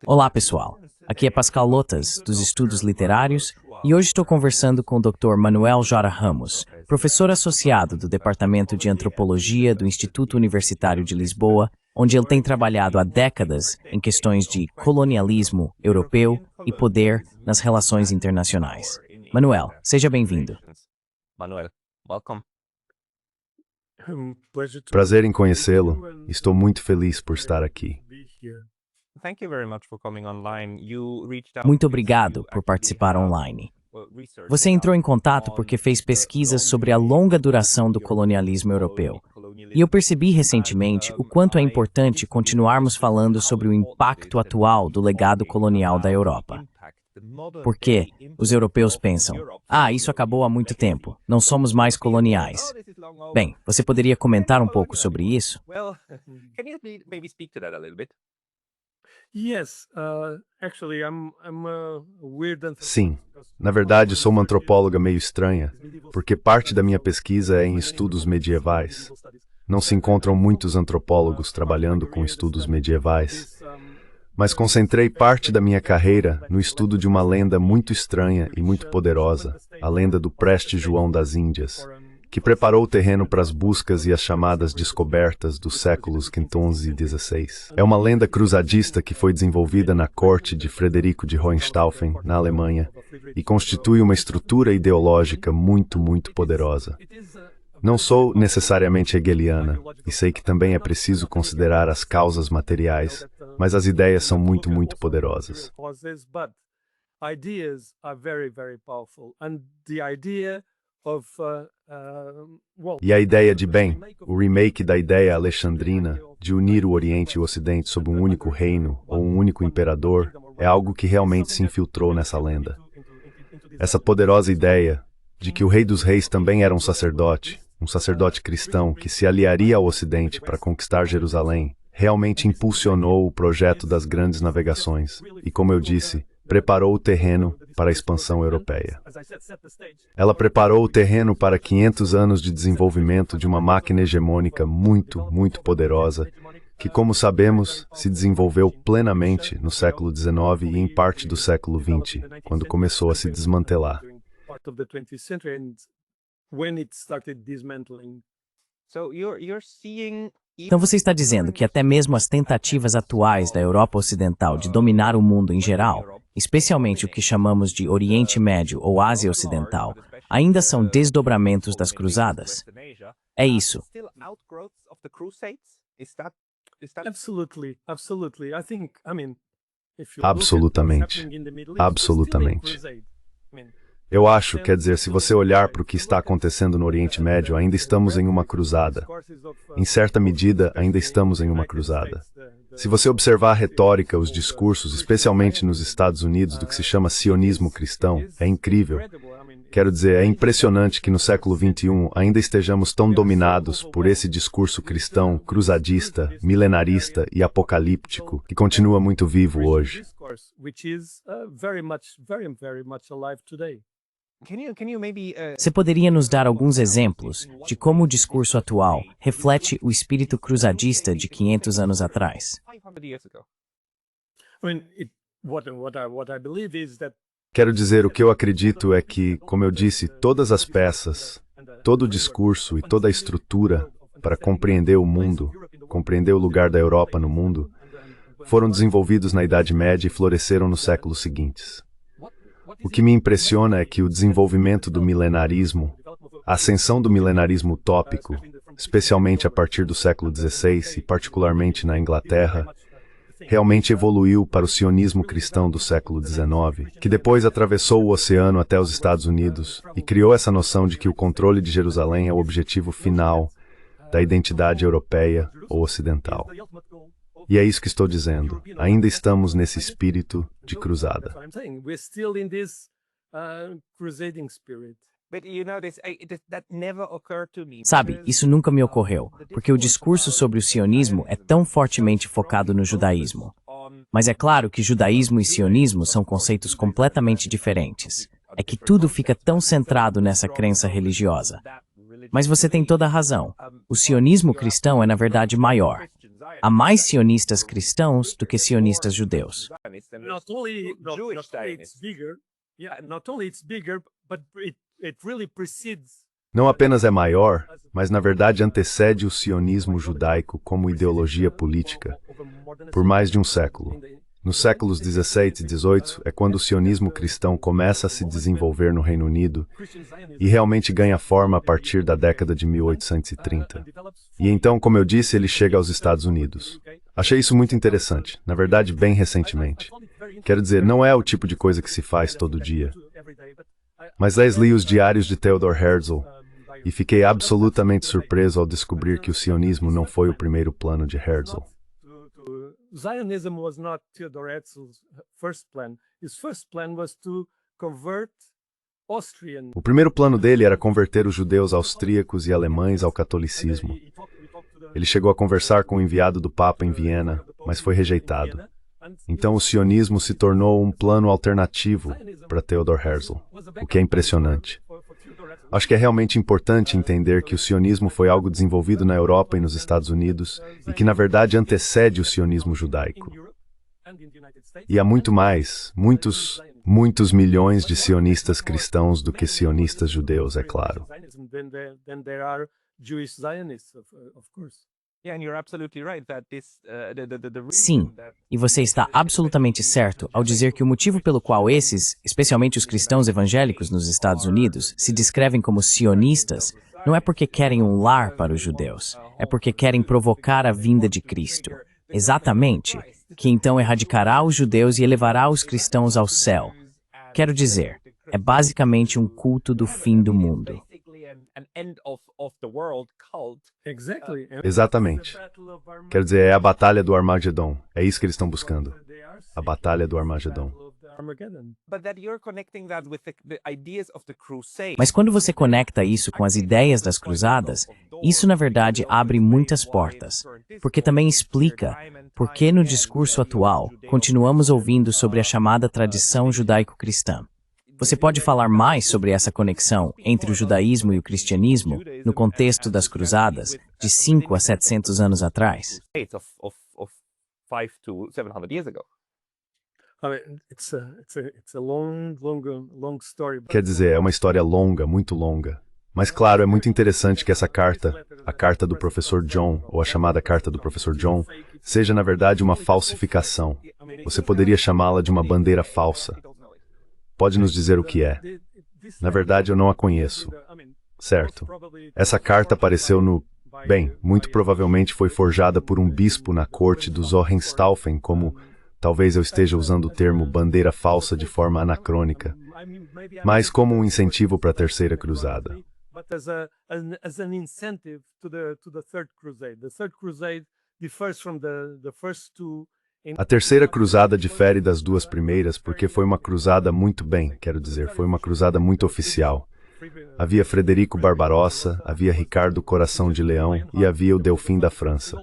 Olá, pessoal. Aqui é Pascal Lotas, dos Estudos Literários, e hoje estou conversando com o Dr. Manuel Jara Ramos, professor associado do Departamento de Antropologia do Instituto Universitário de Lisboa, onde ele tem trabalhado há décadas em questões de colonialismo europeu e poder nas relações internacionais. Manuel, seja bem-vindo. Manuel, welcome. Prazer em conhecê-lo. Estou muito feliz por estar aqui. Muito obrigado por participar online. Você entrou em contato porque fez pesquisas sobre a longa duração do colonialismo europeu. E eu percebi recentemente o quanto é importante continuarmos falando sobre o impacto atual do legado colonial da Europa. Porque os europeus pensam, isso acabou há muito tempo, não somos mais coloniais. Bem, você poderia comentar um pouco sobre isso? Sim, na verdade sou uma antropóloga meio estranha, porque parte da minha pesquisa é em estudos medievais. Não se encontram muitos antropólogos trabalhando com estudos medievais. Mas concentrei parte da minha carreira no estudo de uma lenda muito estranha e muito poderosa, a lenda do Preste João das Índias, que preparou o terreno para as buscas e as chamadas descobertas dos séculos XV e XVI. É uma lenda cruzadista que foi desenvolvida na corte de Frederico de Hohenstaufen, na Alemanha, e constitui uma estrutura ideológica muito poderosa. Não sou necessariamente hegeliana, e sei que também é preciso considerar as causas materiais, mas as ideias são muito poderosas. E a ideia de bem, o remake da ideia alexandrina, de unir o Oriente e o Ocidente sob um único reino ou um único imperador, é algo que realmente se infiltrou nessa lenda. Essa poderosa ideia de que o Rei dos Reis também era um sacerdote cristão que se aliaria ao Ocidente para conquistar Jerusalém, realmente impulsionou o projeto das grandes navegações e, como eu disse, preparou o terreno para a expansão europeia. Ela preparou o terreno para 500 anos de desenvolvimento de uma máquina hegemônica muito poderosa, que, como sabemos, se desenvolveu plenamente no século XIX e em parte do século XX, quando começou a se desmantelar. Então você está dizendo que até mesmo as tentativas atuais da Europa Ocidental de dominar o mundo em geral, especialmente o que chamamos de Oriente Médio ou Ásia Ocidental, ainda são desdobramentos das cruzadas? É isso. Absolutamente. Eu acho, quer dizer, se você olhar para o que está acontecendo no Oriente Médio, ainda estamos em uma cruzada. Em certa medida, ainda estamos em uma cruzada. Se você observar a retórica, os discursos, especialmente nos Estados Unidos, do que se chama sionismo cristão, é incrível. Quero dizer, é impressionante que no século XXI ainda estejamos tão dominados por esse discurso cristão, cruzadista, milenarista e apocalíptico, que continua muito vivo hoje. Você poderia nos dar alguns exemplos de como o discurso atual reflete o espírito cruzadista de 500 anos atrás? Quero dizer, o que eu acredito é que, como eu disse, todas as peças, todo o discurso e toda a estrutura para compreender o mundo, compreender o lugar da Europa no mundo, foram desenvolvidos na Idade Média e floresceram nos séculos seguintes. O que me impressiona é que o desenvolvimento do milenarismo, a ascensão do milenarismo utópico, especialmente a partir do século XVI e particularmente na Inglaterra, realmente evoluiu para o sionismo cristão do século XIX, que depois atravessou o oceano até os Estados Unidos e criou essa noção de que o controle de Jerusalém é o objetivo final da identidade europeia ou ocidental. E é isso que estou dizendo. Ainda estamos nesse espírito de cruzada. Sabe, isso nunca me ocorreu, porque o discurso sobre o sionismo é tão fortemente focado no judaísmo. Mas é claro que judaísmo e sionismo são conceitos completamente diferentes. É que tudo fica tão centrado nessa crença religiosa. Mas você tem toda a razão. O sionismo cristão é, na verdade, maior. há mais sionistas cristãos do que sionistas judeus. Not only it's bigger, not only it's bigger, but it really precedes. Não apenas é maior, mas na verdade antecede o sionismo judaico como ideologia política por mais de um século. Nos séculos 17 e 18 é quando o sionismo cristão começa a se desenvolver no Reino Unido e realmente ganha forma a partir da década de 1830. E então, como eu disse, ele chega aos Estados Unidos. Achei isso muito interessante, na verdade bem recentemente. Quero dizer, não é o tipo de coisa que se faz todo dia. Mas li os diários de Theodor Herzl e fiquei absolutamente surpreso ao descobrir que o sionismo não foi o primeiro plano de Herzl. Zionism was not Theodor Herzl's first plan. His first plan was to convert Austrian. O primeiro plano dele era converter os judeus austríacos e alemães ao catolicismo. Ele chegou a conversar com o enviado do Papa em Viena, mas foi rejeitado. Então o sionismo se tornou um plano alternativo para Theodor Herzl, o que é impressionante. Acho que é realmente importante entender que o sionismo foi algo desenvolvido na Europa e nos Estados Unidos e que, na verdade, antecede o sionismo judaico. E há muito mais, muitos milhões de sionistas cristãos do que sionistas judeus, é claro. Sim, e você está absolutamente certo ao dizer que o motivo pelo qual esses, especialmente os cristãos evangélicos nos Estados Unidos, se descrevem como sionistas, não é porque querem um lar para os judeus, é porque querem provocar a vinda de Cristo. Exatamente, que então erradicará os judeus e elevará os cristãos ao céu. Quero dizer, é basicamente um culto do fim do mundo. Exatamente. Quer dizer, é a batalha do Armagedon. É isso que eles estão buscando. A batalha do Armagedon. Mas quando você conecta isso com as ideias das cruzadas, isso na verdade abre muitas portas, porque também explica por que no discurso atual continuamos ouvindo sobre a chamada tradição judaico-cristã. Você pode falar mais sobre essa conexão entre o judaísmo e o cristianismo no contexto das cruzadas de 5 a 700 anos atrás? Quer dizer, é uma história longa, muito longa. Mas claro, é muito interessante que essa carta, a carta do professor John, ou a chamada carta do professor John, seja na verdade uma falsificação. Você poderia chamá-la de uma bandeira falsa. Pode nos dizer o que é? Na verdade, eu não a conheço. Certo. Essa carta apareceu no... Bem, muito provavelmente foi forjada por um bispo na corte dos Hohenstaufen, como... Talvez eu esteja usando o termo bandeira falsa de forma anacrônica, mas como um incentivo para a Terceira Cruzada. A Terceira Cruzada difere das duas primeiras porque foi uma cruzada muito bem, quero dizer, foi uma cruzada muito oficial. Havia Frederico Barbarossa, havia Ricardo Coração de Leão e havia o Delfim da França.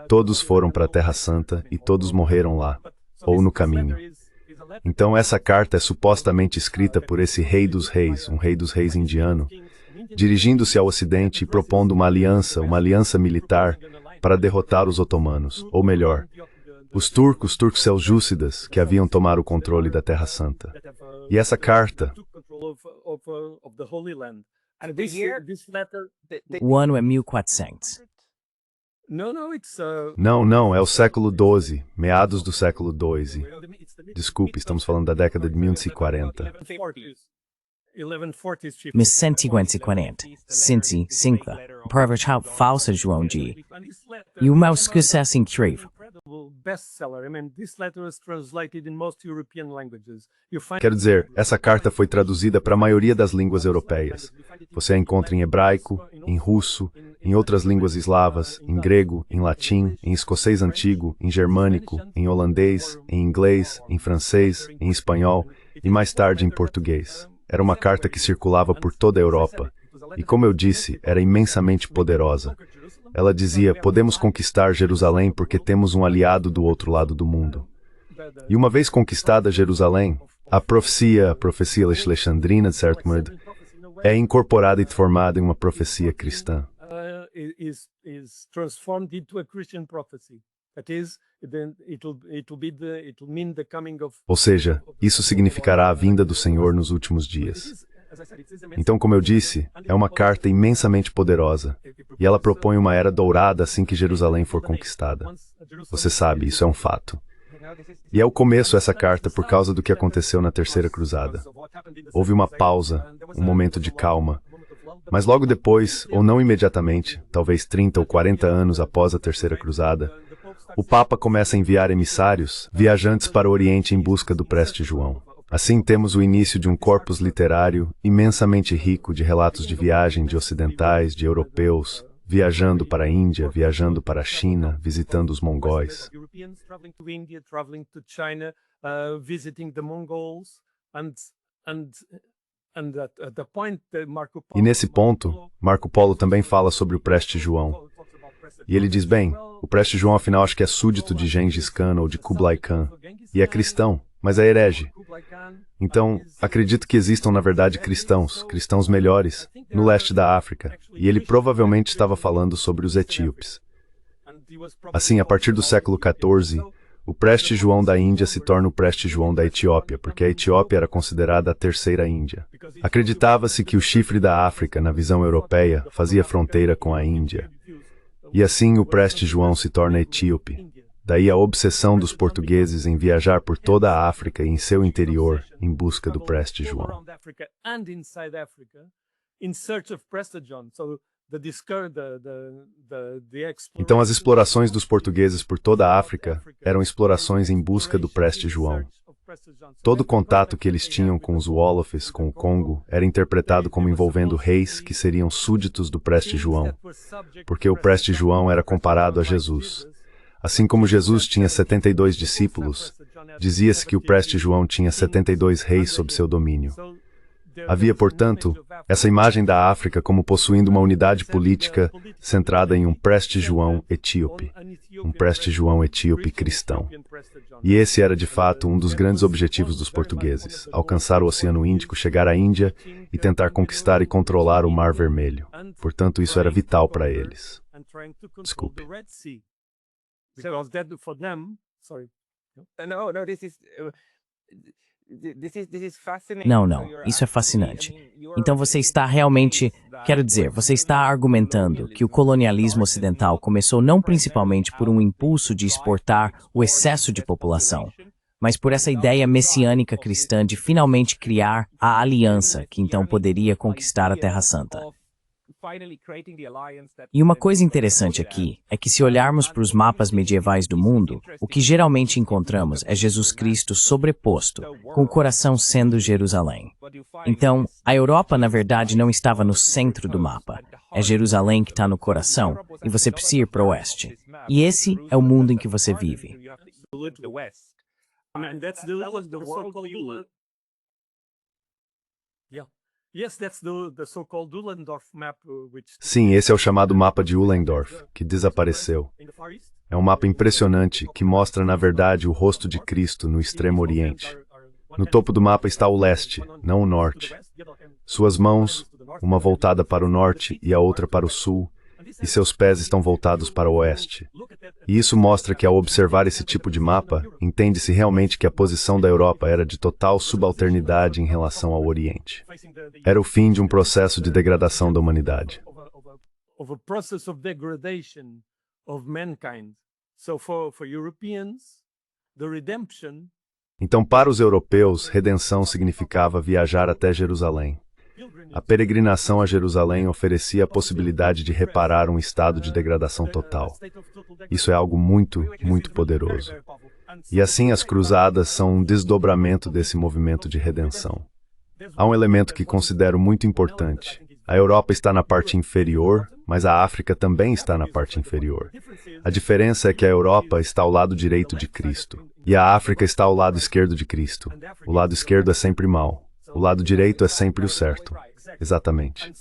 Todos foram para a Terra Santa e todos morreram lá, ou no caminho. Então essa carta é supostamente escrita por esse rei dos reis, um rei dos reis indiano, dirigindo-se ao Ocidente e propondo uma aliança militar para derrotar os otomanos, ou melhor, os turcos seljúcidas que haviam tomado o controle da Terra Santa. E essa carta... O ano é 1400. Não, é o século XII, meados do século XII. Desculpe, estamos falando da década de 1140. 1140, Cincy, Cinca, Proverbial falsa João G. E o meu sucesso incrível. Quero dizer, essa carta foi traduzida para a maioria das línguas europeias. Você a encontra em hebraico, em russo, em outras línguas eslavas, em grego, em latim, em escocês antigo, em germânico, em holandês, em inglês, em francês, em espanhol e mais tarde em português. Era uma carta que circulava por toda a Europa e, como eu disse, era imensamente poderosa. Ela dizia, podemos conquistar Jerusalém porque temos um aliado do outro lado do mundo. E uma vez conquistada Jerusalém, a profecia alexandrina, de certo modo, é incorporada e formada em uma profecia cristã. is transformed into a Christian prophecy. That is, then it will mean the coming of. Ou seja, isso significará a vinda do Senhor nos últimos dias. Então, como eu disse, é uma carta imensamente poderosa, e ela propõe uma era dourada assim que Jerusalém for conquistada. Você sabe, isso é um fato. E é o começo essa carta por causa do que aconteceu na Terceira Cruzada. Houve uma pausa, um momento de calma, mas logo depois, ou não imediatamente, talvez 30 ou 40 anos após a Terceira Cruzada, o Papa começa a enviar emissários, viajantes para o Oriente em busca do Preste João. Assim temos o início de um corpus literário imensamente rico de relatos de viagem de ocidentais, de europeus, viajando para a Índia, viajando para a China, visitando os mongóis. E nesse ponto, Marco Polo também fala sobre o Preste João. E ele diz, bem, o Preste João afinal acho que é súdito de Gengis Khan ou de Kublai Khan, e é cristão, mas é herege. Então, acredito que existam na verdade cristãos melhores, no leste da África, e ele provavelmente estava falando sobre os etíopes. Assim, a partir do século XIV, o Preste João da Índia se torna o Preste João da Etiópia, porque a Etiópia era considerada a terceira Índia. Acreditava-se que o chifre da África, na visão europeia, fazia fronteira com a Índia. E assim o Preste João se torna etíope. Daí a obsessão dos portugueses em viajar por toda a África e em seu interior em busca do Preste João. Então as explorações dos portugueses por toda a África eram explorações em busca do Preste João. Todo o contato que eles tinham com os Wolofes, com o Congo, era interpretado como envolvendo reis que seriam súditos do Preste João, porque o Preste João era comparado a Jesus. Assim como Jesus tinha 72 discípulos, dizia-se que o Preste João tinha 72 reis sob seu domínio. Havia, portanto, essa imagem da África como possuindo uma unidade política centrada em um Preste João etíope, um Preste João etíope cristão. E esse era, de fato, um dos grandes objetivos dos portugueses, alcançar o Oceano Índico, chegar à Índia e tentar conquistar e controlar o Mar Vermelho. Portanto, isso era vital para eles. Desculpe. Because that for them, sorry. Não, isso é fascinante. Então você está realmente, quero dizer, você está argumentando que o colonialismo ocidental começou não principalmente por um impulso de exportar o excesso de população, mas por essa ideia messiânica cristã de finalmente criar a aliança que então poderia conquistar a Terra Santa. E uma coisa interessante aqui é que se olharmos para os mapas medievais do mundo, o que geralmente encontramos é Jesus Cristo sobreposto, com o coração sendo Jerusalém. Então, a Europa na verdade não estava no centro do mapa. É Jerusalém que está no coração, e você precisa ir para o oeste. E esse é o mundo em que você vive. Sim, esse é o chamado mapa de Uhlendorf, que desapareceu. É um mapa impressionante que mostra, na verdade, o rosto de Cristo no extremo oriente. No topo do mapa está o leste, não o norte. Suas mãos, uma voltada para o norte e a outra para o sul, e seus pés estão voltados para o oeste. E isso mostra que, ao observar esse tipo de mapa, entende-se realmente que a posição da Europa era de total subalternidade em relação ao Oriente. Era o fim de um processo de degradação da humanidade. Então, para os europeus, redenção significava viajar até Jerusalém. A peregrinação a Jerusalém oferecia a possibilidade de reparar um estado de degradação total. Isso é algo muito, muito poderoso. E assim as cruzadas são um desdobramento desse movimento de redenção. Há um elemento que considero muito importante. A Europa está na parte inferior, mas a África também está na parte inferior. A diferença é que a Europa está ao lado direito de Cristo, e a África está ao lado esquerdo de Cristo. O lado esquerdo é sempre mau. O lado direito é sempre o certo. Exatamente.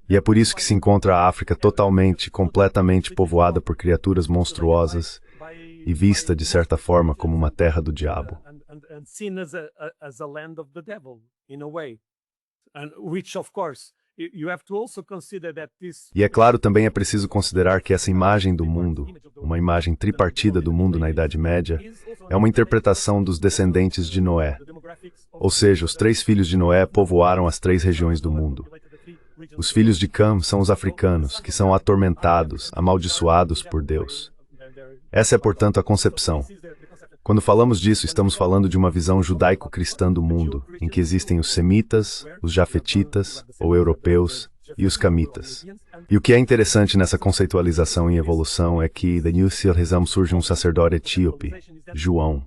E é por isso que se encontra a África totalmente, completamente povoada por criaturas monstruosas e vista, de certa forma, como uma terra do diabo. E é claro, também é preciso considerar que essa imagem do mundo, uma imagem tripartida do mundo na Idade Média, é uma interpretação dos descendentes de Noé. Ou seja, os 3 filhos de Noé povoaram as 3 regiões do mundo. Os filhos de Cam são os africanos, que são atormentados, amaldiçoados por Deus. Essa é, portanto, a concepção. Quando falamos disso, estamos falando de uma visão judaico-cristã do mundo, em que existem os semitas, os jafetitas, ou europeus, e os camitas. E o que é interessante nessa conceitualização em evolução é que, da New Civilization, surge um sacerdote etíope, João.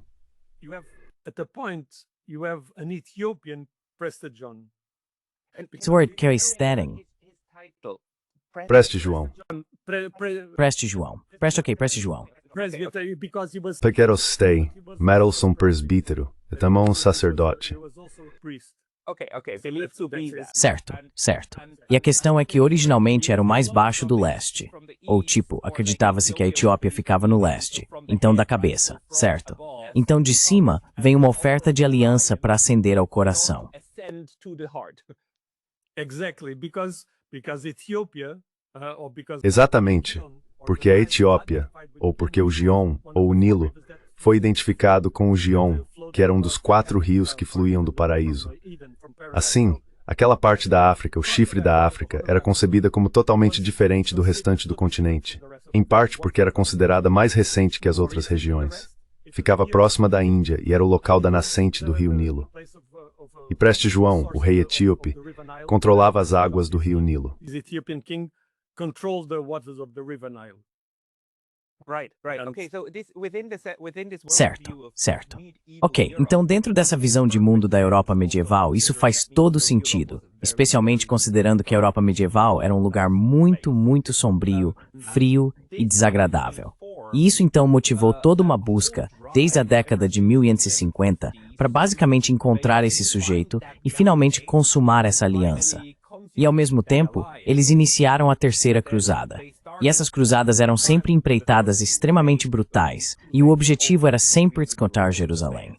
Esse word carries stating. Preste João. Preste João. Preste João. Pequerostei, metalsum presbítero, e também um sacerdote. Certo, certo. E a questão é que originalmente era o mais baixo do leste. Ou tipo, acreditava-se que a Etiópia ficava no leste. Então da cabeça, certo? Então de cima vem uma oferta de aliança para ascender ao coração. Exatamente, porque a Etiópia, ou porque o Gion, ou o Nilo, foi identificado com o Gion, que era um dos 4 rios que fluíam do paraíso. Assim, aquela parte da África, o chifre da África, era concebida como totalmente diferente do restante do continente, em parte porque era considerada mais recente que as outras regiões. Ficava próxima da Índia e era o local da nascente do rio Nilo. E Preste João, o rei etíope, controlava as águas do rio Nilo. Certo, certo. Ok, então dentro dessa visão de mundo da Europa medieval, isso faz todo sentido, especialmente considerando que a Europa medieval era um lugar muito, muito sombrio, frio e desagradável. E isso então motivou toda uma busca, desde a década de 1550, para basicamente encontrar esse sujeito e finalmente consumar essa aliança. E ao mesmo tempo, eles iniciaram a Terceira Cruzada. E essas cruzadas eram sempre empreitadas extremamente brutais, e o objetivo era sempre descontar Jerusalém.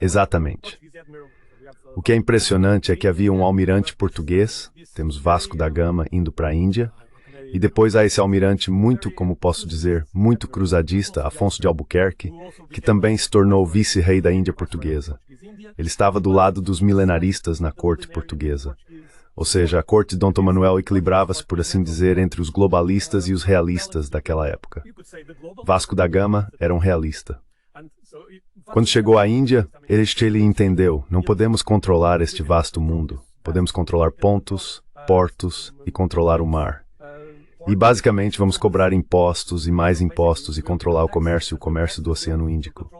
Exatamente. O que é impressionante é que havia um almirante português, temos Vasco da Gama indo para a Índia, e depois há esse almirante muito, como posso dizer, muito cruzadista, Afonso de Albuquerque, que também se tornou vice-rei da Índia portuguesa. Ele estava do lado dos milenaristas na corte portuguesa. Ou seja, a corte de Dom Tom Manuel equilibrava-se, por assim dizer, entre os globalistas e os realistas daquela época. Vasco da Gama era um realista. Quando chegou à Índia, ele entendeu, não podemos controlar este vasto mundo. Podemos controlar pontos, portos e controlar o mar. E basicamente vamos cobrar impostos e mais impostos e controlar o comércio do Oceano Índico.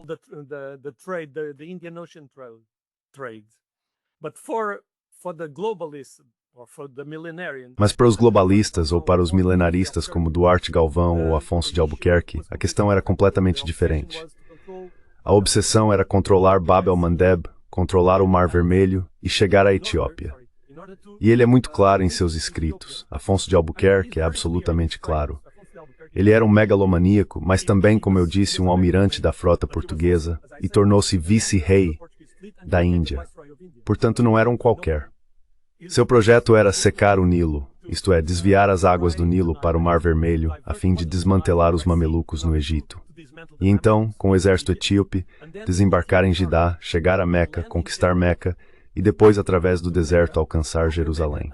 Mas para os globalistas ou para os milenaristas como Duarte Galvão ou Afonso de Albuquerque, a questão era completamente diferente. A obsessão era controlar Bab el-Mandeb, controlar o Mar Vermelho e chegar à Etiópia. E ele é muito claro em seus escritos. Afonso de Albuquerque é absolutamente claro. Ele era um megalomaníaco, mas também, como eu disse, um almirante da frota portuguesa e tornou-se vice-rei da Índia. Portanto, não era um qualquer. Seu projeto era secar o Nilo, isto é, desviar as águas do Nilo para o Mar Vermelho, a fim de desmantelar os mamelucos no Egito. E então, com o exército etíope, desembarcar em Jidá, chegar a Meca, conquistar Meca, e depois, através do deserto, alcançar Jerusalém.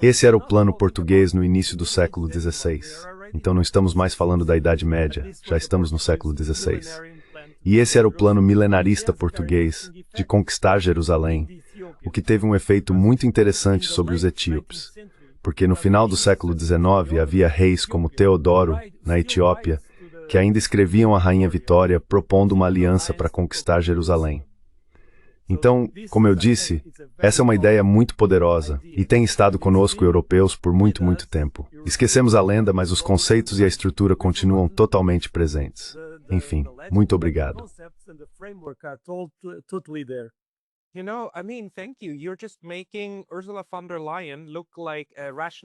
Esse era o plano português no início do século XVI. Então não estamos mais falando da Idade Média, já estamos no século XVI. E esse era o plano milenarista português de conquistar Jerusalém, o que teve um efeito muito interessante sobre os etíopes. Porque no final do século XIX havia reis como Teodoro, na Etiópia, que ainda escreviam a Rainha Vitória propondo uma aliança para conquistar Jerusalém. Então, como eu disse, essa é uma ideia muito poderosa e tem estado conosco europeus por muito, muito tempo. Esquecemos a lenda, mas os conceitos e a estrutura continuam totalmente presentes. Enfim, muito obrigado.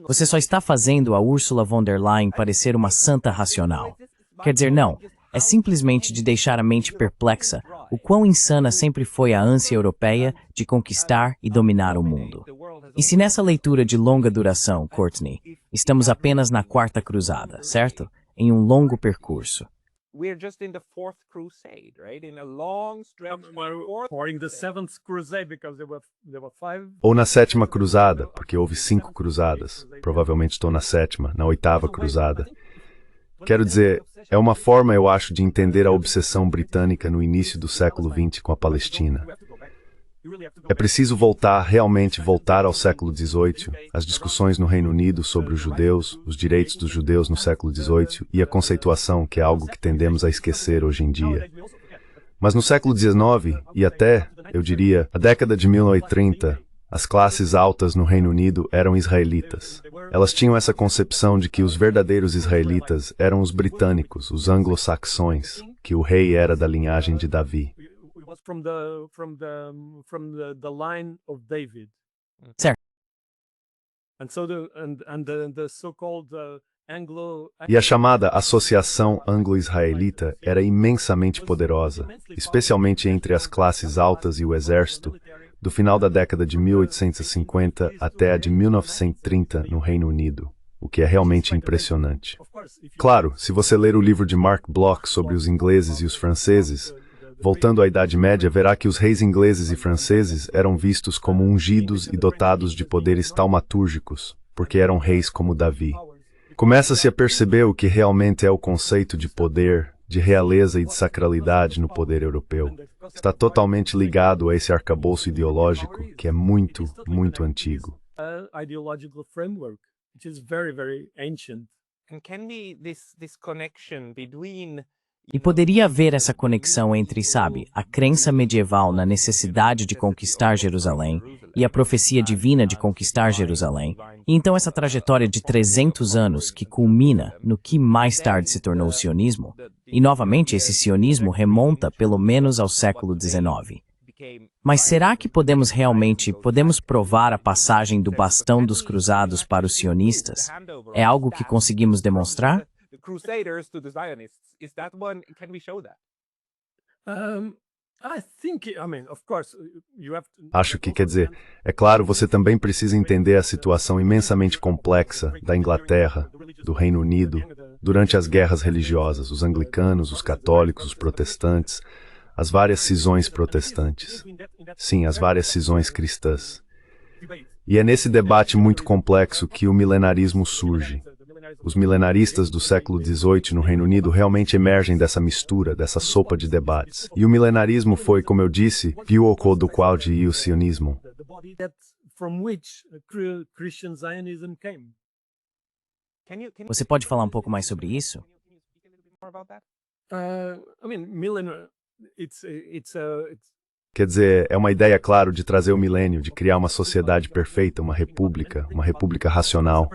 Você só está fazendo a Ursula von der Leyen parecer uma santa racional. Quer dizer, não. É simplesmente de deixar a mente perplexa o quão insana sempre foi a ânsia europeia de conquistar e dominar o mundo. E se nessa leitura de longa duração, Courtney, estamos apenas na quarta cruzada, certo? Em um longo percurso. We're just in the fourth crusade, right? In a long stretch. Or in the seventh crusade, because there were five. Ou na sétima cruzada, porque houve 5 cruzadas. Provavelmente estou na sétima, na 8ª cruzada. Quero dizer, é uma forma, eu acho, de entender a obsessão britânica no início do século XX com a Palestina. É preciso realmente voltar ao século XVIII, as discussões no Reino Unido sobre os judeus, os direitos dos judeus no século XVIII e a conceituação, que é algo que tendemos a esquecer hoje em dia. Mas no século XIX e até, eu diria, a década de 1930, as classes altas no Reino Unido eram israelitas. Elas tinham essa concepção de que os verdadeiros israelitas eram os britânicos, os anglo-saxões, que o rei era da linhagem de Davi. From the line of David. Certo. And so the so-called Anglo. E a chamada Associação Anglo-Israelita era imensamente poderosa, especialmente entre as classes altas e o exército, do final da década de 1850 até a de 1930 no Reino Unido, o que é realmente impressionante. Claro, se você ler o livro de Mark Bloch sobre os ingleses e os franceses, voltando à Idade Média, verá que os reis ingleses e franceses eram vistos como ungidos e dotados de poderes taumatúrgicos, porque eram reis como Davi. Começa-se a perceber o que realmente é o conceito de poder, de realeza e de sacralidade no poder europeu. Está totalmente ligado a esse arcabouço ideológico que é muito, muito antigo. Ideological framework, which is very, very ancient. And can be this connection between E poderia haver essa conexão entre, sabe, a crença medieval na necessidade de conquistar Jerusalém e a profecia divina de conquistar Jerusalém, e então essa trajetória de 300 anos que culmina no que mais tarde se tornou o sionismo, e novamente esse sionismo remonta pelo menos ao século XIX. Mas será que podemos provar a passagem do bastão dos cruzados para os sionistas? É algo que conseguimos demonstrar? the Crusaders to the Zionists? Is that one? Can we show that? I think, of course, you have to... Acho que, quer dizer, é claro, você também precisa entender a situação imensamente complexa da Inglaterra, do Reino Unido, durante as guerras religiosas, os anglicanos, os católicos, os protestantes, as várias cisões protestantes. Sim, as várias cisões cristãs. E é nesse debate muito complexo que o milenarismo surge. Os milenaristas do século XVIII no Reino Unido realmente emergem dessa mistura, dessa sopa de debates. E o milenarismo foi, como eu disse, pioco do qual de o sionismo. Você pode falar um pouco mais sobre isso? Quer dizer, é uma ideia, claro, de trazer o milênio, de criar uma sociedade perfeita, uma república racional.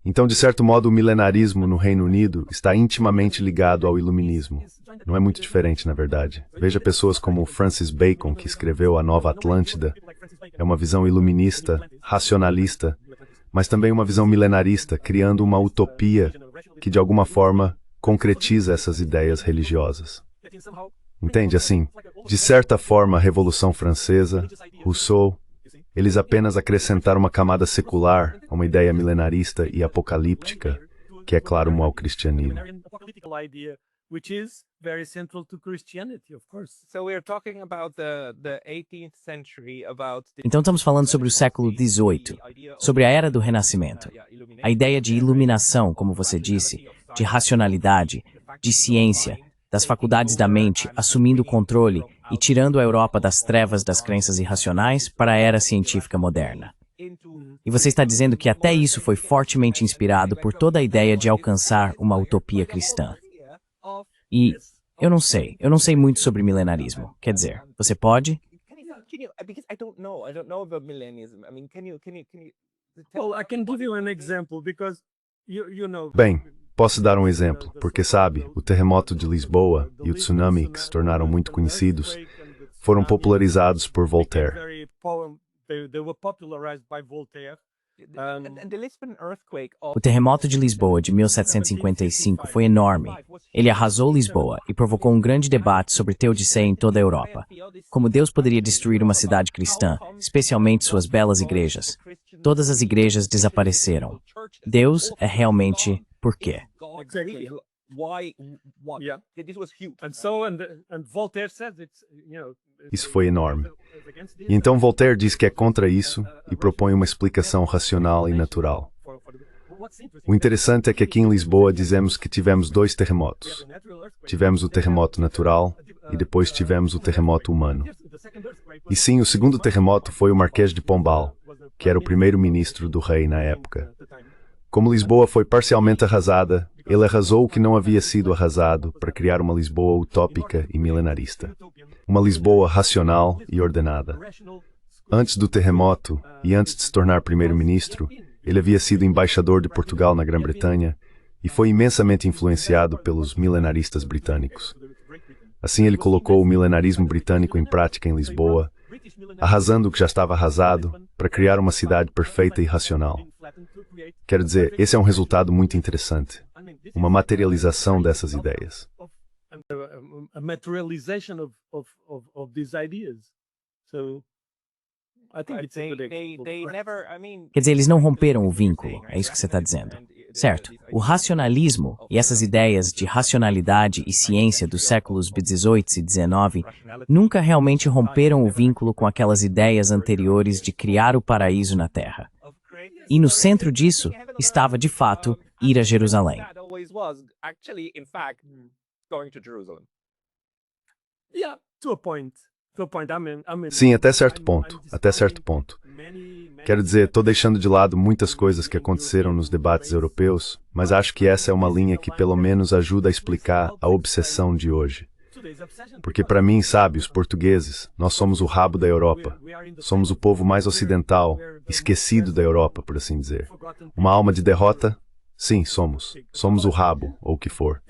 Então, de certo modo, o milenarismo no Reino Unido está intimamente ligado ao iluminismo. Não é muito diferente, na verdade. Veja pessoas como Francis Bacon, que escreveu A Nova Atlântida. É uma visão iluminista, racionalista, mas também uma visão milenarista, criando uma utopia que, de alguma forma, concretiza essas ideias religiosas. Entende? Assim, de certa forma, a Revolução Francesa, Rousseau, eles apenas acrescentaram uma camada secular a uma ideia milenarista e apocalíptica, que é claro ao cristianismo. Então estamos falando sobre o século XVIII, sobre a era do Renascimento. A ideia de iluminação, como você disse, de racionalidade, de ciência, das faculdades da mente assumindo o controle e tirando a Europa das trevas das crenças irracionais para a era científica moderna. E você está dizendo que até isso foi fortemente inspirado por toda a ideia de alcançar uma utopia cristã. E eu não sei muito sobre milenarismo. Quer dizer, você pode? Bem, posso dar um exemplo, porque sabe, o terremoto de Lisboa e o tsunami, que se tornaram muito conhecidos, foram popularizados por Voltaire. They were popularized by Voltaire. O terremoto de Lisboa de 1755 foi enorme. Ele arrasou Lisboa e provocou um grande debate sobre teodiceia em toda a Europa. Como Deus poderia destruir uma cidade cristã, especialmente suas belas igrejas? Todas as igrejas desapareceram. Deus é realmente por quê? Exactly. Yeah. This was huge. And Voltaire says Isso foi enorme. E então Voltaire diz que é contra isso e propõe uma explicação racional e natural. O interessante é que aqui em Lisboa dizemos que tivemos 2 terremotos. Tivemos o terremoto natural e depois tivemos o terremoto humano. E sim, o segundo terremoto foi o Marquês de Pombal, que era o primeiro-ministro do rei na época. Como Lisboa foi parcialmente arrasada, ele arrasou o que não havia sido arrasado para criar uma Lisboa utópica e milenarista. Uma Lisboa racional e ordenada. Antes do terremoto e antes de se tornar primeiro-ministro, ele havia sido embaixador de Portugal na Grã-Bretanha e foi imensamente influenciado pelos milenaristas britânicos. Assim ele colocou o milenarismo britânico em prática em Lisboa, arrasando o que já estava arrasado para criar uma cidade perfeita e racional. Quero dizer, esse é um resultado muito interessante. Uma materialização dessas ideias. a materialization of these ideas. So I think it's a good example. Quer dizer, eles não romperam o vínculo, é isso que você está dizendo. Certo. O racionalismo e essas ideias de racionalidade e ciência dos séculos XVIII e XIX nunca realmente romperam o vínculo com aquelas ideias anteriores de criar o paraíso na Terra. E no centro disso estava, de fato, ir a Jerusalém. Yeah, to a point. Sim, até certo ponto. Até certo ponto. Quero dizer, estou deixando de lado muitas coisas que aconteceram nos debates europeus, mas acho que essa é uma linha que pelo menos ajuda a explicar a obsessão de hoje. Porque para mim, sabe, os portugueses, nós somos o rabo da Europa. Somos o povo mais ocidental, esquecido da Europa, por assim dizer. Uma alma de derrota? Sim, somos. Somos o rabo, ou o que for.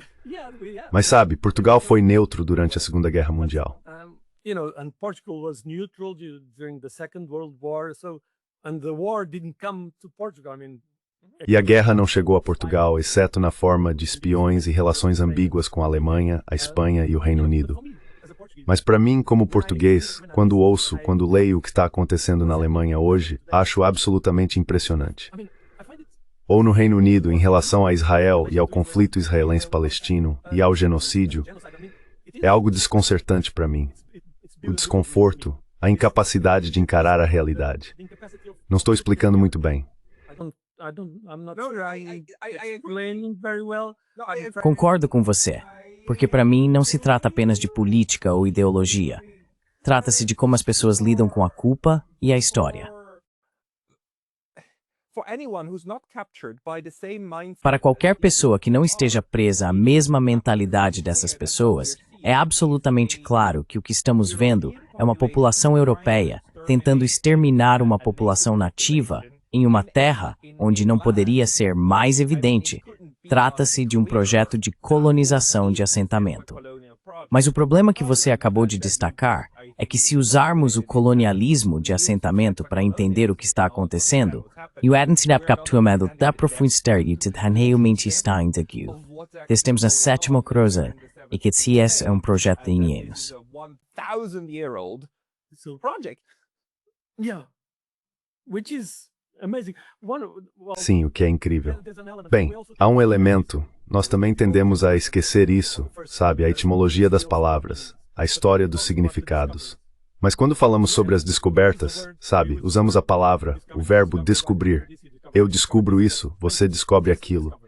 Mas sabe, Portugal foi neutro durante a Segunda Guerra Mundial. And Portugal was neutral during the Second World War, and the war didn't come to Portugal. E a guerra não chegou a Portugal, exceto na forma de espiões e relações ambíguas com a Alemanha, a Espanha e o Reino Unido. Mas para mim, como português, quando leio o que está acontecendo na Alemanha hoje, acho absolutamente impressionante. Ou no Reino Unido, em relação a Israel e ao conflito israelense-palestino e ao genocídio, é algo desconcertante para mim. O desconforto, a incapacidade de encarar a realidade. Não estou explicando muito bem. Concordo com você, porque para mim não se trata apenas de política ou ideologia. Trata-se de como as pessoas lidam com a culpa e a história. Para qualquer pessoa que não esteja presa à mesma mentalidade dessas pessoas, é absolutamente claro que o que estamos vendo é uma população europeia tentando exterminar uma população nativa em uma terra onde não poderia ser mais evidente. Trata-se de um projeto de colonização de assentamento. Mas o problema que você acabou de destacar é que se usarmos o colonialismo de assentamento para entender o que está acontecendo, temos na sétima cruz e que se é um projeto de anos. Sim, o que é incrível. Bem, há um elemento, nós também tendemos a esquecer isso, sabe, a etimologia das palavras, a história dos significados. Mas quando falamos sobre as descobertas, sabe, usamos a palavra, o verbo descobrir. Eu descubro isso, você descobre aquilo.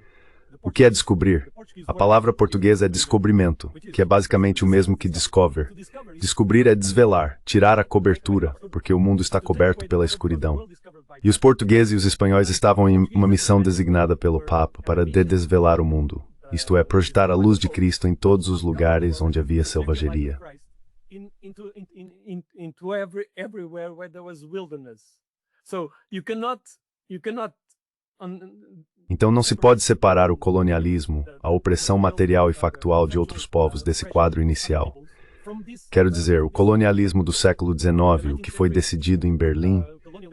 O que é descobrir? A palavra portuguesa é descobrimento, que é basicamente o mesmo que discover. Descobrir é desvelar, tirar a cobertura, porque o mundo está coberto pela escuridão. E os portugueses e os espanhóis estavam em uma missão designada pelo Papa para desvelar o mundo, isto é, projetar a luz de Cristo em todos os lugares onde havia selvageria. Então não se pode separar o colonialismo, a opressão material e factual de outros povos desse quadro inicial. Quero dizer, o colonialismo do século XIX, o que foi decidido em Berlim,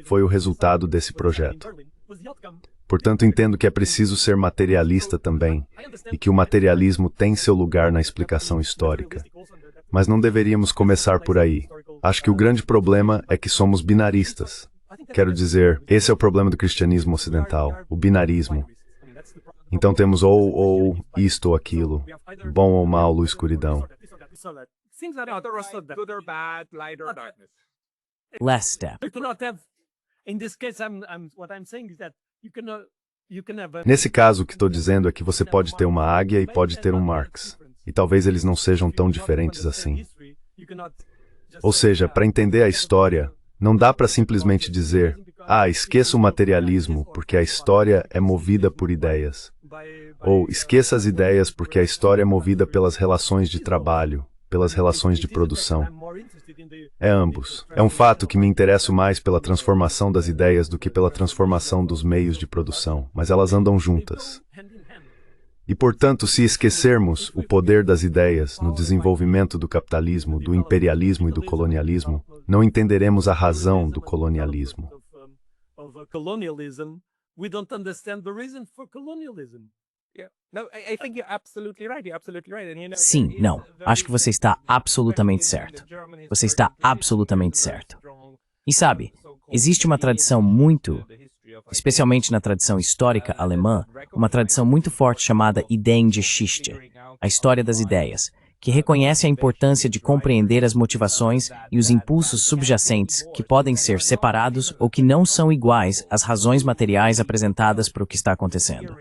foi o resultado desse projeto. Portanto, entendo que é preciso ser materialista também, e que o materialismo tem seu lugar na explicação histórica. Mas não deveríamos começar por aí. Acho que o grande problema é que somos binaristas. Quero dizer, esse é o problema do cristianismo ocidental, o binarismo. Então temos ou isto ou aquilo, bom ou mal, luz, escuridão. Good or bad, light or darkness. Last step. Nesse caso, o que estou dizendo é que você pode ter uma águia e pode ter um Marx. E talvez eles não sejam tão diferentes assim. Ou seja, para entender a história, não dá para simplesmente dizer, esqueça o materialismo, porque a história é movida por ideias. Ou esqueça as ideias, porque a história é movida pelas relações de trabalho, pelas relações de produção. É ambos. É um fato que me interesso mais pela transformação das ideias do que pela transformação dos meios de produção, mas elas andam juntas. E, portanto, se esquecermos o poder das ideias no desenvolvimento do capitalismo, do imperialismo e do colonialismo, não entenderemos a razão do colonialismo. Sim, não. Acho que você está absolutamente certo. Você está absolutamente certo. E sabe, existe uma tradição especialmente na tradição histórica alemã, uma tradição muito forte chamada Ideengeschichte, a história das ideias, que reconhece a importância de compreender as motivações e os impulsos subjacentes que podem ser separados ou que não são iguais às razões materiais apresentadas para o que está acontecendo.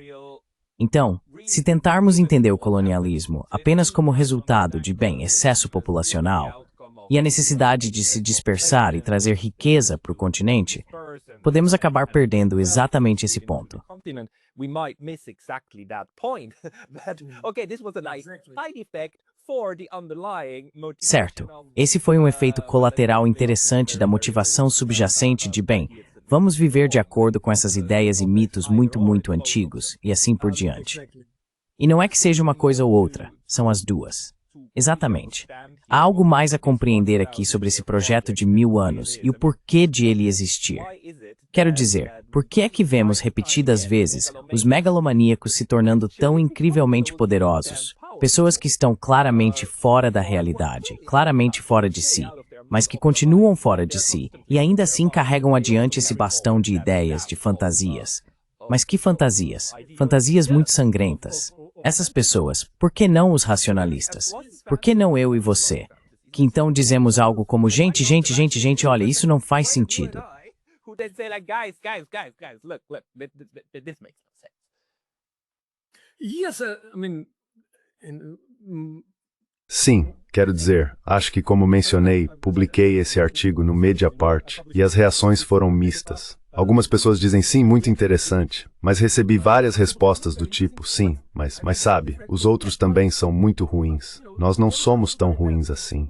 Então, se tentarmos entender o colonialismo apenas como resultado de, excesso populacional e a necessidade de se dispersar e trazer riqueza para o continente, podemos acabar perdendo exatamente esse ponto. Certo, esse foi um efeito colateral interessante da motivação subjacente de, vamos viver de acordo com essas ideias e mitos muito antigos, e assim por diante. E não é que seja uma coisa ou outra, são as duas. Exatamente. Há algo mais a compreender aqui sobre esse projeto de 1000 anos e o porquê de ele existir. Quero dizer, por que é que vemos repetidas vezes os megalomaníacos se tornando tão incrivelmente poderosos? Pessoas que estão claramente fora da realidade, claramente fora de si, mas que continuam fora de si e ainda assim carregam adiante esse bastão de ideias, de fantasias. Mas que fantasias? Fantasias muito sangrentas. Essas pessoas, por que não os racionalistas? Por que não eu e você? Que então dizemos algo como, gente, olha, isso não faz sentido. Sim, quero dizer, acho que como mencionei, publiquei esse artigo no Mediapart e as reações foram mistas. Algumas pessoas dizem sim, muito interessante, mas recebi várias respostas do tipo, sim, mas sabe, os outros também são muito ruins. Nós não somos tão ruins assim.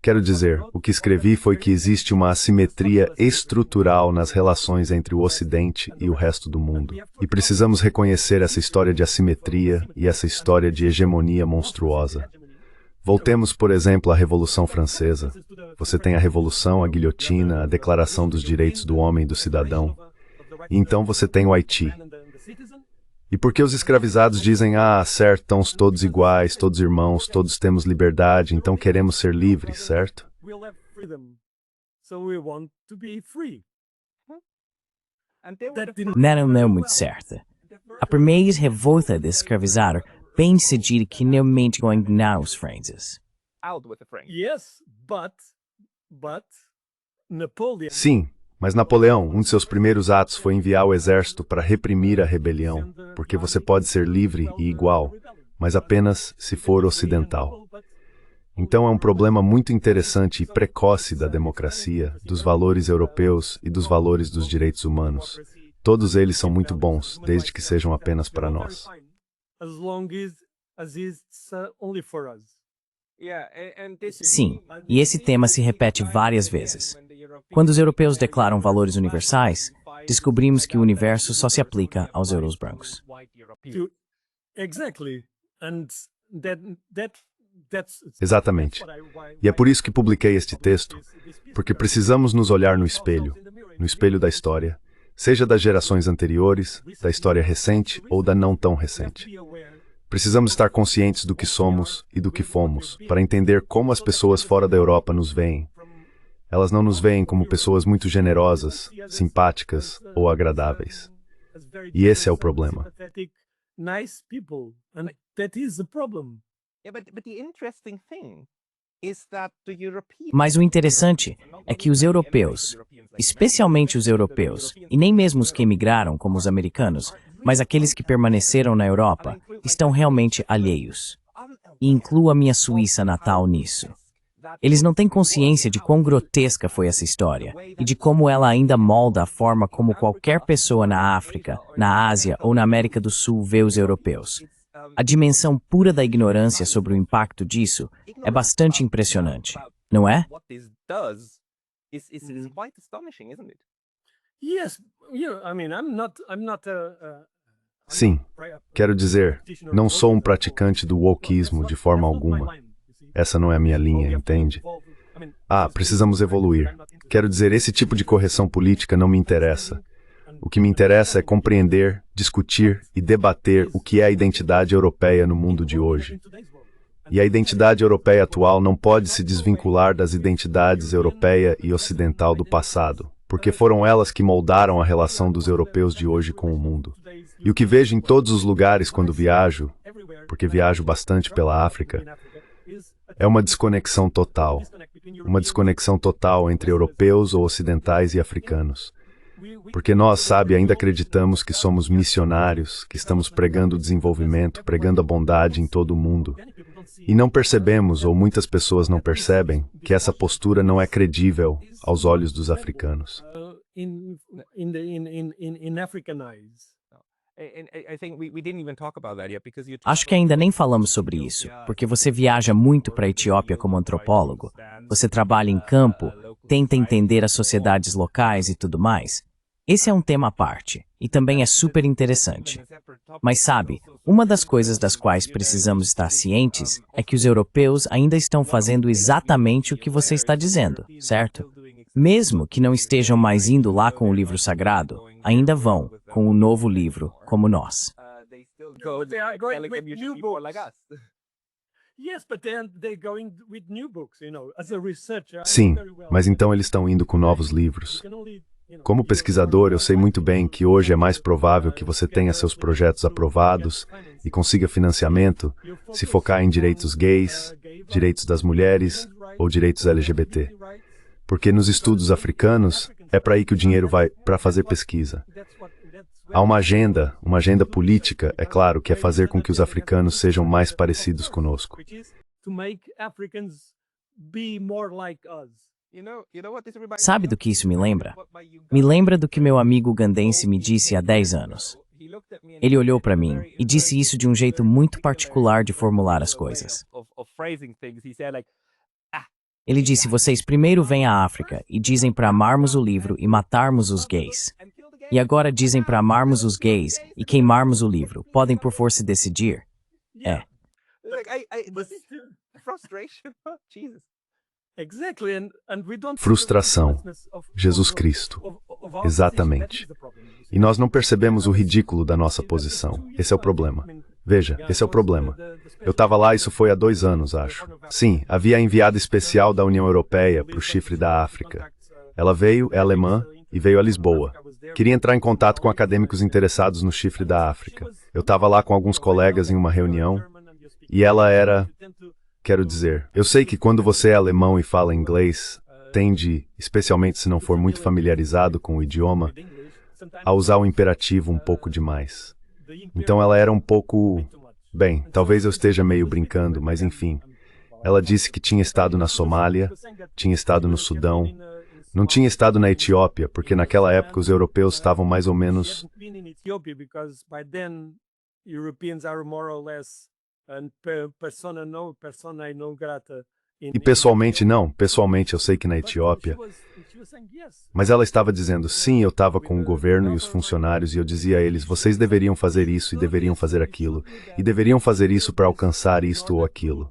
Quero dizer, o que escrevi foi que existe uma assimetria estrutural nas relações entre o Ocidente e o resto do mundo. E precisamos reconhecer essa história de assimetria e essa história de hegemonia monstruosa. Voltemos, por exemplo, à Revolução Francesa. Você tem a Revolução, a guilhotina, a Declaração dos Direitos do Homem e do Cidadão. E então você tem o Haiti. E por que os escravizados dizem, certo, estamos todos iguais, todos irmãos, todos temos liberdade, então queremos ser livres, certo? Não é muito certa. A primeira revolta de escravizar bem decidir que não mente com os franceses. Sim, mas Napoleão, um de seus primeiros atos foi enviar o exército para reprimir a rebelião, porque você pode ser livre e igual, mas apenas se for ocidental. Então é um problema muito interessante e precoce da democracia, dos valores europeus e dos valores dos direitos humanos. Todos eles são muito bons, desde que sejam apenas para nós. Sim, e esse tema se repete várias vezes. Quando os europeus declaram valores universais, descobrimos que o universo só se aplica aos euros brancos. Exatamente. E é por isso que publiquei este texto, porque precisamos nos olhar no espelho da história, seja das gerações anteriores, da história recente ou da não tão recente. Precisamos estar conscientes do que somos e do que fomos, para entender como as pessoas fora da Europa nos veem. Elas não nos veem como pessoas muito generosas, simpáticas ou agradáveis. E esse é o problema. Mas o interessante é que os europeus, especialmente os europeus, e nem mesmo os que emigraram como os americanos, mas aqueles que permaneceram na Europa, estão realmente alheios. E incluo a minha Suíça natal nisso. Eles não têm consciência de quão grotesca foi essa história e de como ela ainda molda a forma como qualquer pessoa na África, na Ásia ou na América do Sul vê os europeus. A dimensão pura da ignorância sobre o impacto disso é bastante impressionante, não é? Sim, quero dizer, não sou um praticante do wokeismo de forma alguma. Essa não é a minha linha, entende? Precisamos evoluir. Quero dizer, esse tipo de correção política não me interessa. O que me interessa é compreender, discutir e debater o que é a identidade europeia no mundo de hoje. E a identidade europeia atual não pode se desvincular das identidades europeia e ocidental do passado, porque foram elas que moldaram a relação dos europeus de hoje com o mundo. E o que vejo em todos os lugares quando viajo, porque viajo bastante pela África, é uma desconexão total. Uma desconexão total entre europeus ou ocidentais e africanos. Porque nós, ainda acreditamos que somos missionários, que estamos pregando o desenvolvimento, pregando a bondade em todo o mundo. E não percebemos, ou muitas pessoas não percebem, que essa postura não é credível aos olhos dos africanos. Acho que ainda nem falamos sobre isso, porque você viaja muito para a Etiópia como antropólogo, você trabalha em campo, tenta entender as sociedades locais e tudo mais. Esse é um tema à parte, e também é super interessante. Mas sabe, uma das coisas das quais precisamos estar cientes é que os europeus ainda estão fazendo exatamente o que você está dizendo, certo? Mesmo que não estejam mais indo lá com o livro sagrado, ainda vão com o novo livro, como nós. Sim, mas então eles estão indo com novos livros. Como pesquisador, eu sei muito bem que hoje é mais provável que você tenha seus projetos aprovados e consiga financiamento se focar em direitos gays, direitos das mulheres ou direitos LGBT. Porque nos estudos africanos, é para aí que o dinheiro vai, para fazer pesquisa. Há uma agenda política, é claro, que é fazer com que os africanos sejam mais parecidos conosco. Sabe do que isso me lembra? Me lembra do que meu amigo ugandense me disse há 10 anos. Ele olhou para mim e disse isso de um jeito muito particular de formular as coisas. Ele disse, vocês primeiro vêm à África e dizem para amarmos o livro e matarmos os gays. E agora dizem para amarmos os gays e queimarmos o livro. Podem por força decidir? É. Frustração. Jesus Cristo. Exatamente. E nós não percebemos o ridículo da nossa posição. Esse é o problema. Veja, esse é o problema. Eu estava lá, isso foi há 2 anos, acho. Sim, havia a enviada especial da União Europeia para o chifre da África. Ela veio, é alemã, e veio a Lisboa. Queria entrar em contato com acadêmicos interessados no chifre da África. Eu estava lá com alguns colegas em uma reunião, e ela era... Quero dizer, eu sei que quando você é alemão e fala inglês, tende, especialmente se não for muito familiarizado com o idioma, a usar o imperativo um pouco demais. Então ela era um pouco... Bem, talvez eu esteja meio brincando, mas enfim. Ela disse que tinha estado na Somália, tinha estado no Sudão, não tinha estado na Etiópia, porque naquela época os europeus estavam mais ou menos... E pessoalmente não, pessoalmente eu sei que na Etiópia. Mas ela estava dizendo, sim, eu estava com o governo e os funcionários e eu dizia a eles, vocês deveriam fazer isso e deveriam fazer aquilo, e deveriam fazer isso para alcançar isto ou aquilo.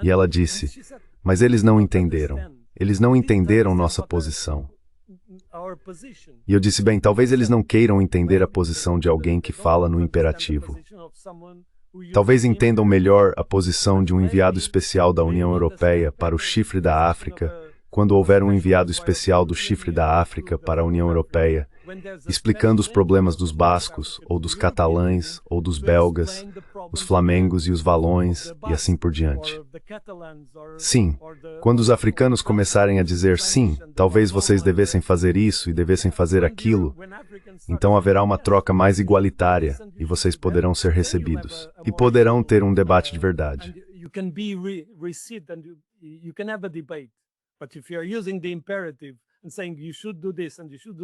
E ela disse, mas eles não entenderam nossa posição. E eu disse, bem, talvez eles não queiram entender a posição de alguém que fala no imperativo. Talvez entendam melhor a posição de um enviado especial da União Europeia para o chifre da África, quando houver um enviado especial do chifre da África para a União Europeia, explicando os problemas dos bascos, ou dos catalães, ou dos belgas, os flamengos e os valões, e assim por diante. Sim, quando os africanos começarem a dizer sim, talvez vocês devessem fazer isso e devessem fazer aquilo, então haverá uma troca mais igualitária, e vocês poderão ser recebidos, e poderão ter um debate de verdade.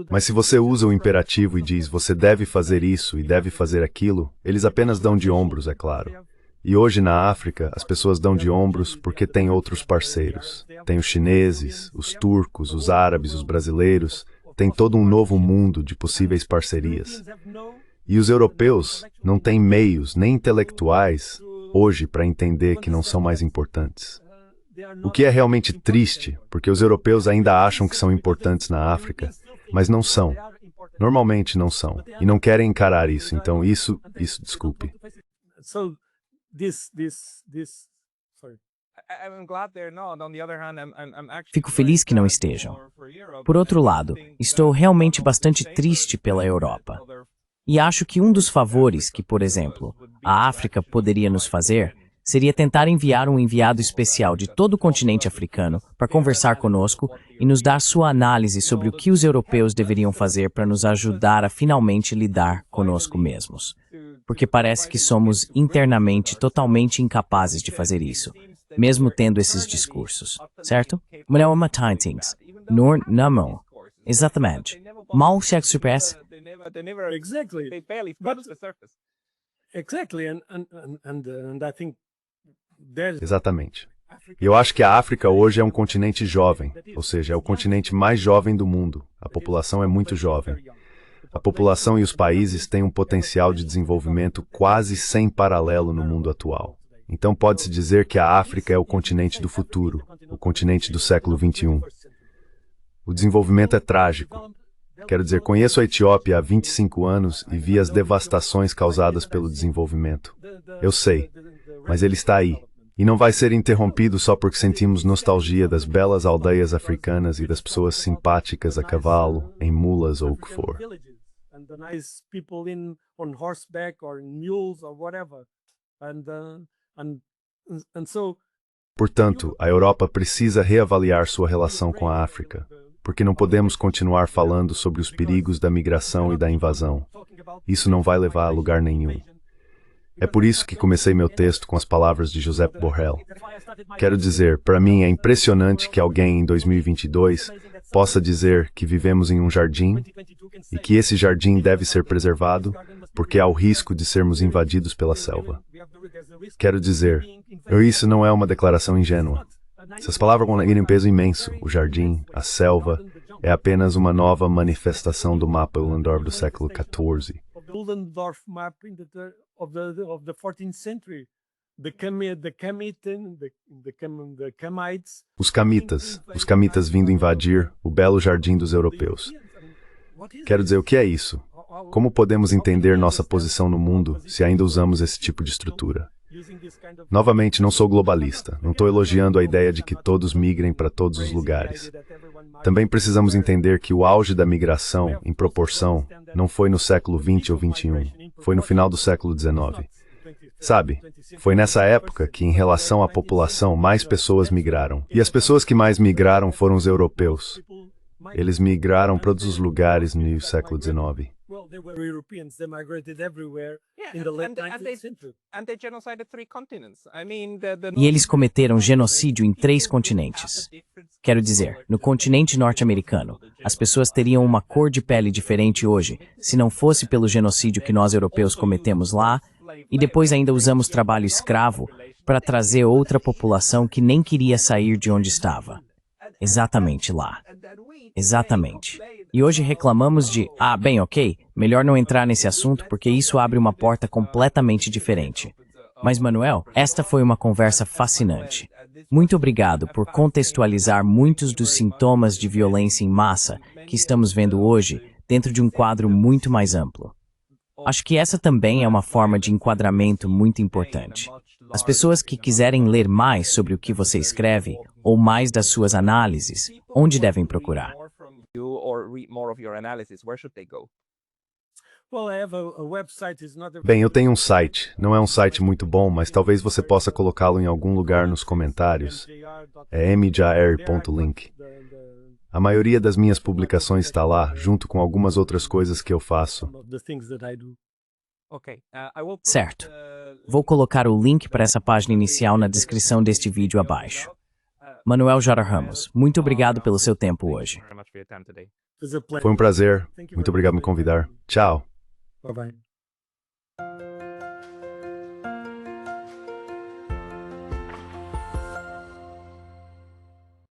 Mas se você usa o imperativo e diz, você deve fazer isso e deve fazer aquilo, eles apenas dão de ombros, é claro. E hoje na África, as pessoas dão de ombros porque têm outros parceiros. Tem os chineses, os turcos, os árabes, os brasileiros, tem todo um novo mundo de possíveis parcerias. E os europeus não têm meios nem intelectuais hoje para entender que não são mais importantes. O que é realmente triste, porque os europeus ainda acham que são importantes na África, mas não são. Normalmente não são. E não querem encarar isso. Então desculpe. Fico feliz que não estejam. Por outro lado, estou realmente bastante triste pela Europa. E acho que um dos favores que, por exemplo, a África poderia nos fazer seria tentar enviar um enviado especial de todo o continente africano para conversar conosco e nos dar sua análise sobre o que os europeus deveriam fazer para nos ajudar a finalmente lidar conosco mesmos. Porque parece que somos internamente totalmente incapazes de fazer isso, mesmo tendo esses discursos, certo? Não things. Não. Exatamente. Mal se expressa. Exatamente. E eu acho que a África hoje é um continente jovem, ou seja, é o continente mais jovem do mundo. A população é muito jovem. A população e os países têm um potencial de desenvolvimento quase sem paralelo no mundo atual. Então pode-se dizer que a África é o continente do futuro, o continente do século XXI. O desenvolvimento é trágico. Quero dizer, conheço a Etiópia há 25 anos e vi as devastações causadas pelo desenvolvimento. Eu sei, mas ele está aí. E não vai ser interrompido só porque sentimos nostalgia das belas aldeias africanas e das pessoas simpáticas a cavalo, em mulas ou o que for. Portanto, a Europa precisa reavaliar sua relação com a África, porque não podemos continuar falando sobre os perigos da migração e da invasão. Isso não vai levar a lugar nenhum. É por isso que comecei meu texto com as palavras de Josep Borrell. Quero dizer, para mim é impressionante que alguém em 2022 possa dizer que vivemos em um jardim e que esse jardim deve ser preservado porque há o risco de sermos invadidos pela selva. Quero dizer, isso não é uma declaração ingênua. Essas palavras têm um peso imenso. O jardim, a selva, é apenas uma nova manifestação do mapa Ullendorf do século XIV. Of the 14th century, the Kamites. Os camitas vindo invadir o belo jardim dos europeus. Quero dizer, o que é isso? Como podemos entender nossa posição no mundo se ainda usamos esse tipo de estrutura? Novamente, não sou globalista. Não estou elogiando a ideia de que todos migrem para todos os lugares. Também precisamos entender que o auge da migração, em proporção, não foi no século XX ou XXI. Foi no final do século XIX. Sabe, foi nessa época que, em relação à população, mais pessoas migraram. E as pessoas que mais migraram foram os europeus. Eles migraram para todos os lugares no século XIX. E eles cometeram genocídio em 3 continentes. Quero dizer, no continente norte-americano, as pessoas teriam uma cor de pele diferente hoje, se não fosse pelo genocídio que nós europeus cometemos lá, e depois ainda usamos trabalho escravo, para trazer outra população que nem queria sair de onde estava. Exatamente lá. Exatamente. E hoje reclamamos de, bem, ok, melhor não entrar nesse assunto porque isso abre uma porta completamente diferente. Mas, Manuel, esta foi uma conversa fascinante. Muito obrigado por contextualizar muitos dos sintomas de violência em massa que estamos vendo hoje dentro de um quadro muito mais amplo. Acho que essa também é uma forma de enquadramento muito importante. As pessoas que quiserem ler mais sobre o que você escreve, ou mais das suas análises, onde devem procurar? Bem, eu tenho um site. Não é um site muito bom, mas talvez você possa colocá-lo em algum lugar nos comentários. É mjair.link. A maioria das minhas publicações está lá, junto com algumas outras coisas que eu faço. Certo. Vou colocar o link para essa página inicial na descrição deste vídeo abaixo. Manuel J. Ramos, muito obrigado pelo seu tempo hoje. Foi um prazer. Muito obrigado por me convidar. Tchau. Bye-bye.